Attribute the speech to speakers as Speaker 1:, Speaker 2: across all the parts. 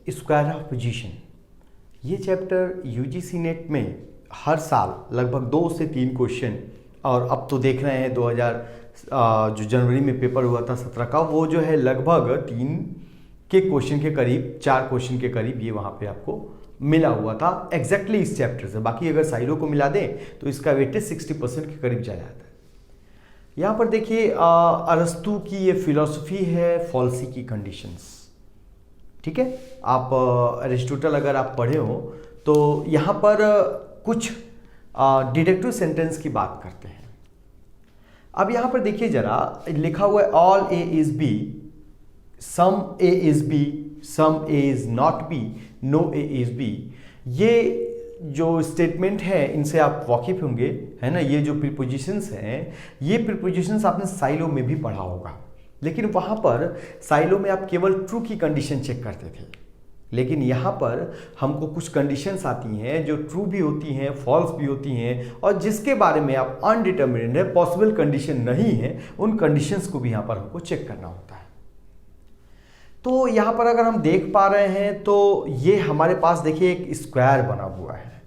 Speaker 1: Square of position. ये chapter UGC net में हर साल लगभग 2 से 3 क्वेश्चन, और अब तो देख रहे हैं 2000 जो जनवरी में पेपर हुआ था 17 का, वो जो है लगभग 3 के क्वेश्चन के करीब, 4 क्वेश्चन के करीब ये वहाँ पे आपको मिला हुआ था एग्जैक्टली इस चैप्टर से। बाकी अगर साइलो को मिला दें तो इसका वेटेज 60% के करीब चला जाता है। यहाँ पर देखिए अरस्तु की ये फिलॉसफी है फॉल्सी की कंडीशंस। ठीक है, आप एरिस्टोटल अगर आप पढ़े हो तो यहाँ पर कुछ डिडक्टिव सेंटेंस की बात करते हैं। अब यहाँ पर देखिए जरा, लिखा हुआ है all A is B, some A is B, some A is not B, no A is B. ये जो स्टेटमेंट है इनसे आप वाकिफ होंगे, है ना। ये जो प्रीपोजिशंस हैं, ये प्रीपोजिशंस आपने साइलो में भी पढ़ा होगा, लेकिन वहाँ पर साइलो में आप केवल ट्रू की कंडीशन चेक करते थे, लेकिन यहाँ पर हमको कुछ कंडीशंस आती हैं जो ट्रू भी होती हैं, फॉल्स भी होती हैं, और जिसके बारे में आप अनडिटर्मिनेड है, पॉसिबल कंडीशन नहीं है, उन कंडीशंस को भी यहाँ पर हमको चेक करना होता है। तो यहाँ पर अगर हम देख पा रहे हैं तो ये हमारे पास देखिए एक स्क्वायर बना हुआ है।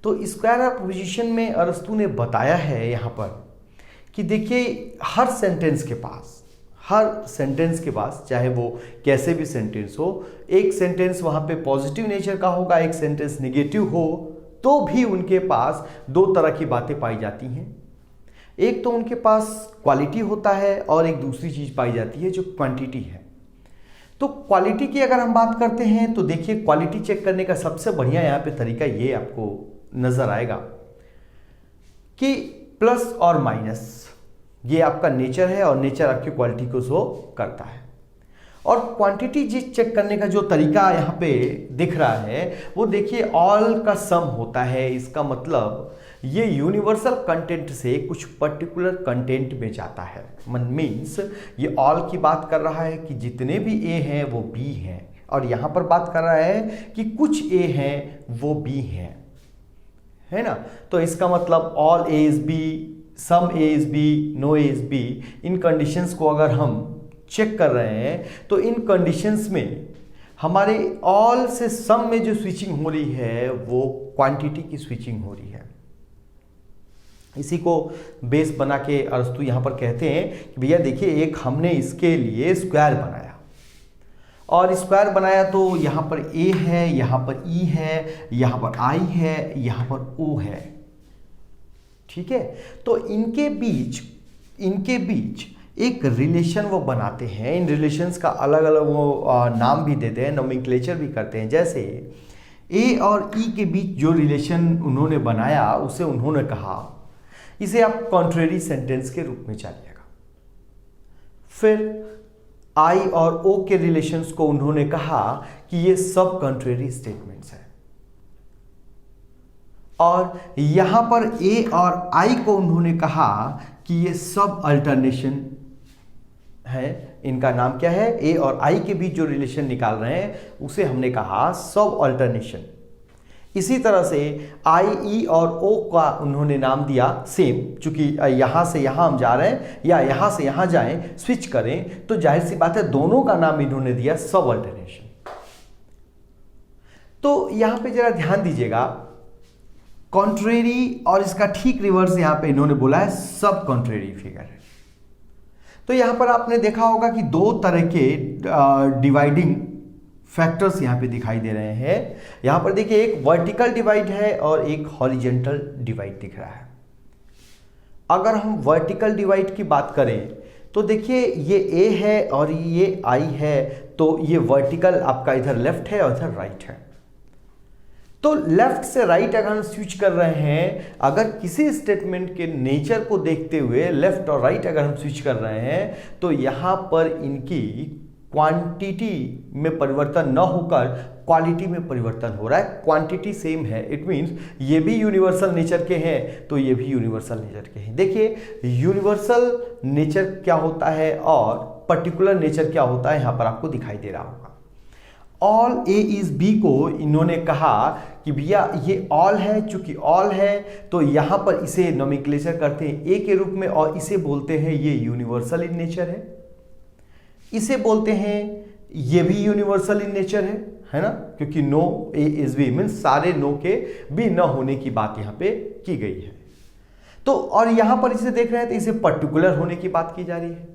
Speaker 1: तो स्क्वायर ऑफ पोजीशन में अरस्तु ने बताया है यहाँ पर कि देखिए हर सेंटेंस के पास चाहे वो कैसे भी सेंटेंस हो, एक सेंटेंस वहाँ पे पॉजिटिव नेचर का होगा, एक सेंटेंस नेगेटिव हो, तो भी उनके पास 2 तरह की बातें पाई जाती हैं। एक तो उनके पास क्वालिटी होता है और एक दूसरी चीज़ पाई जाती है जो क्वांटिटी है। तो क्वालिटी की अगर हम बात करते हैं तो देखिए क्वालिटी चेक करने का सबसे बढ़िया यहाँ पे तरीका ये आपको नजर आएगा कि प्लस और माइनस, ये आपका नेचर है और नेचर आपकी क्वालिटी को शो करता है। और क्वांटिटी जिस चेक करने का जो तरीका यहाँ पे दिख रहा है वो देखिए ऑल का सम होता है। इसका मतलब ये यूनिवर्सल कंटेंट से कुछ पर्टिकुलर कंटेंट में जाता है। मीन्स ये ऑल की बात कर रहा है कि जितने भी ए हैं वो बी हैं, और यहाँ पर बात कर रहा है कि कुछ ए हैं वो बी हैं, है ना। तो इसका मतलब all A is B, some A is B, no A is B, इन कंडीशंस को अगर हम चेक कर रहे हैं तो इन कंडीशंस में हमारे ऑल से सम में जो स्विचिंग हो रही है वो क्वांटिटी की स्विचिंग हो रही है। इसी को बेस बना के अरस्तु यहाँ पर कहते हैं कि भैया देखिए एक हमने इसके लिए स्क्वायर बनाया, और स्क्वायर बनाया तो यहाँ पर ए है, यहाँ पर ई है, यहाँ पर आई है, यहाँ पर ओ है। ठीक है, तो इनके बीच एक रिलेशन वो बनाते हैं। इन रिलेशंस का अलग अलग वो नाम भी देते हैं, नोमेनक्लेचर भी करते हैं। जैसे ए और ई के बीच जो रिलेशन उन्होंने बनाया उसे उन्होंने कहा, इसे आप कॉन्ट्रेरी सेंटेंस के रूप में जानिएगा। फिर आई और ओ के रिलेशंस को उन्होंने कहा कि ये सब कॉन्ट्रेरी स्टेटमेंट्स हैं, और यहां पर ए और आई को उन्होंने कहा कि ये सब अल्टरनेशन है। इनका नाम क्या है? ए और आई के बीच जो रिलेशन निकाल रहे हैं उसे हमने कहा सब अल्टरनेशन। इसी तरह से आई, ई और ओ का उन्होंने नाम दिया सेम, चूंकि यहां से यहां हम जा रहे हैं या यहां से यहां जाएं, स्विच करें, तो जाहिर सी बात है दोनों का नाम इन्होंने दिया सब अल्टरनेशन। तो यहां पे जरा ध्यान दीजिएगा, कॉन्ट्रेरी और इसका ठीक रिवर्स यहां पे इन्होंने बोला है सब कॉन्ट्रेरी फिगर है। तो यहां पर आपने देखा होगा कि 2 तरह के डिवाइडिंग फैक्टर्स यहां पे दिखाई दे रहे हैं। यहां पर देखिए एक वर्टिकल डिवाइड है और एक हॉरिजॉन्टल डिवाइड दिख रहा है। अगर हम वर्टिकल डिवाइड की बात करें तो देखिए ये ए है और ये आई है, तो ये वर्टिकल आपका इधर लेफ्ट है और इधर राइट है। तो लेफ्ट से राइट अगर हम स्विच कर रहे हैं, अगर किसी स्टेटमेंट के नेचर को देखते हुए लेफ्ट और राइट अगर हम स्विच कर रहे हैं, तो यहां पर इनकी क्वांटिटी में परिवर्तन न होकर क्वालिटी में परिवर्तन हो रहा है। क्वांटिटी सेम है, इट मीन्स ये भी यूनिवर्सल नेचर के हैं तो ये भी यूनिवर्सल नेचर के हैं। देखिए यूनिवर्सल नेचर क्या होता है और पर्टिकुलर नेचर क्या होता है, यहां पर आपको दिखाई दे रहा होगा। ऑल ए इज बी को इन्होंने कहा कि भैया ये ऑल है, चूंकि ऑल है तो यहां पर इसे नोमेनक्लेचर करते हैं ए के रूप में, और इसे बोलते हैं ये यूनिवर्सल इन नेचर है। इसे बोलते हैं ये भी यूनिवर्सल इन नेचर है ना, क्योंकि no A is B means सारे नो के भी न होने की बात यहां पे की गई है। तो और यहां पर इसे देख रहे हैं तो इसे पर्टिकुलर होने की बात की जा रही है,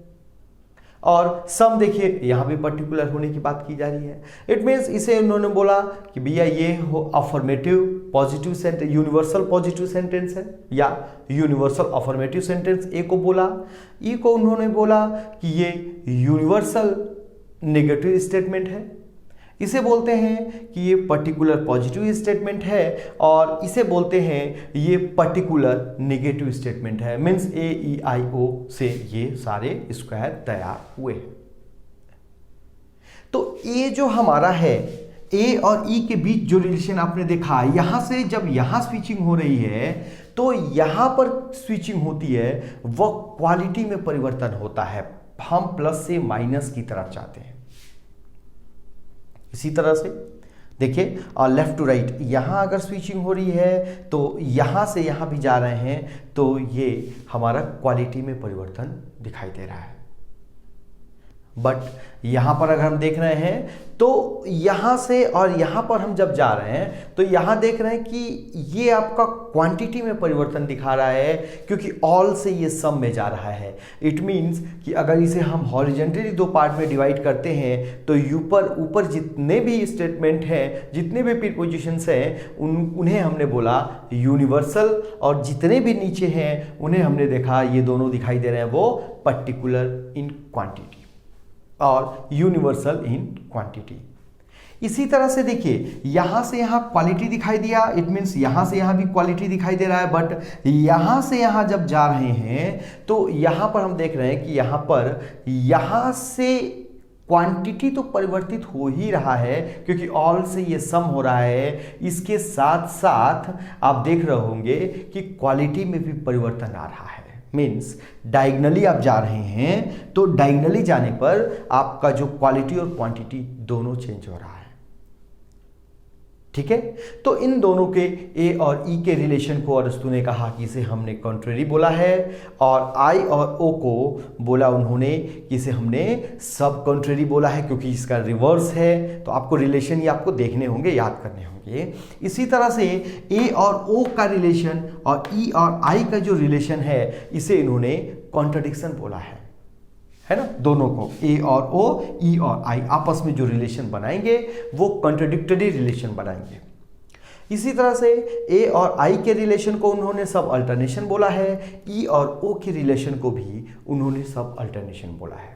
Speaker 1: और सम देखिए यहां भी पर्टिकुलर होने की बात की जा रही है। इट मीन्स इसे उन्होंने बोला कि भैया ये हो affirmative positive sentence, universal positive sentence है या यूनिवर्सल अफर्मेटिव सेंटेंस ए को बोला। ई को उन्होंने बोला कि ये यूनिवर्सल नेगेटिव स्टेटमेंट है। इसे बोलते हैं कि ये पर्टिकुलर पॉजिटिव स्टेटमेंट है, और इसे बोलते हैं ये पर्टिकुलर नेगेटिव स्टेटमेंट है। मीन्स ए ई आई ओ से ये सारे स्क्वायर तैयार हुए हैं। तो ए जो हमारा है, ए और ई के बीच जो रिलेशन आपने देखा, यहां से जब यहां स्विचिंग हो रही है तो यहां पर स्विचिंग होती है, वह क्वालिटी में परिवर्तन होता है। हम प्लस से माइनस की तरफ जाते हैं। इसी तरह से देखिए लेफ्ट टू राइट, यहां अगर स्विचिंग हो रही है तो यहां से यहां भी जा रहे हैं, तो ये हमारा क्वालिटी में परिवर्तन दिखाई दे रहा है। बट यहां पर अगर हम देख रहे हैं तो यहां से और यहां पर हम जब जा रहे हैं तो यहां देख रहे हैं कि ये आपका क्वांटिटी में परिवर्तन दिखा रहा है, क्योंकि ऑल से ये सम में जा रहा है। इट मीन्स कि अगर इसे हम हॉरिजेंटली दो पार्ट में डिवाइड करते हैं तो ऊपर जितने भी स्टेटमेंट हैं, जितने भी प्रीपोजिशंस हैं, उन्हें हमने बोला यूनिवर्सल, और जितने भी नीचे हैं उन्हें हमने देखा ये दोनों दिखाई दे रहे हैं वो पर्टिकुलर इन क्वांटिटी और यूनिवर्सल इन क्वांटिटी। इसी तरह से देखिए यहां से यहां क्वालिटी दिखाई दिया, इट मीन्स यहां से यहां भी क्वालिटी दिखाई दे रहा है। बट यहां से यहां जब जा रहे हैं तो यहां पर हम देख रहे हैं कि यहां से क्वांटिटी तो परिवर्तित हो ही रहा है, क्योंकि ऑल से ये सम हो रहा है। इसके साथ साथ आप देख रहे होंगे कि क्वालिटी में भी परिवर्तन आ रहा है। मीन्स डायगनली आप जा रहे हैं तो डायगनली जाने पर आपका जो क्वालिटी और क्वांटिटी दोनों चेंज हो रहा है। ठीक है, तो इन दोनों के ए और ई के रिलेशन को अरस्तू ने कहा कि इसे हमने कॉन्ट्रेरी बोला है, और आई और ओ को बोला उन्होंने कि इसे हमने सब कॉन्ट्रेरी बोला है, क्योंकि इसका रिवर्स है। तो आपको रिलेशन ये आपको देखने होंगे, याद करने होंगे। इसी तरह से ए और ओ का रिलेशन और ई और आई का जो रिलेशन है, इसे इन्होंने कॉन्ट्रडिक्शन बोला है ना। दोनों को ए और ओ, ई और आई आपस में जो रिलेशन बनाएंगे वो कॉन्ट्रडिक्टरी रिलेशन बनाएंगे। इसी तरह से ए और आई के रिलेशन को उन्होंने सब अल्टरनेशन बोला है, ई और ओ के रिलेशन को भी उन्होंने सब अल्टरनेशन बोला है।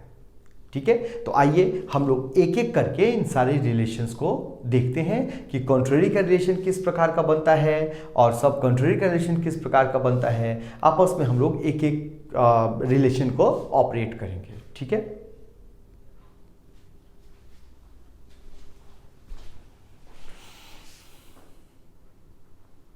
Speaker 1: ठीक है, तो आइए हम लोग एक एक करके इन सारे रिलेशंस को देखते हैं कि कॉन्ट्ररी का रिलेशन किस प्रकार का बनता है और सब कॉन्ट्ररी का रिलेशन किस प्रकार का बनता है। आपस में हम लोग एक एक रिलेशन को ऑपरेट करेंगे। ठीक है।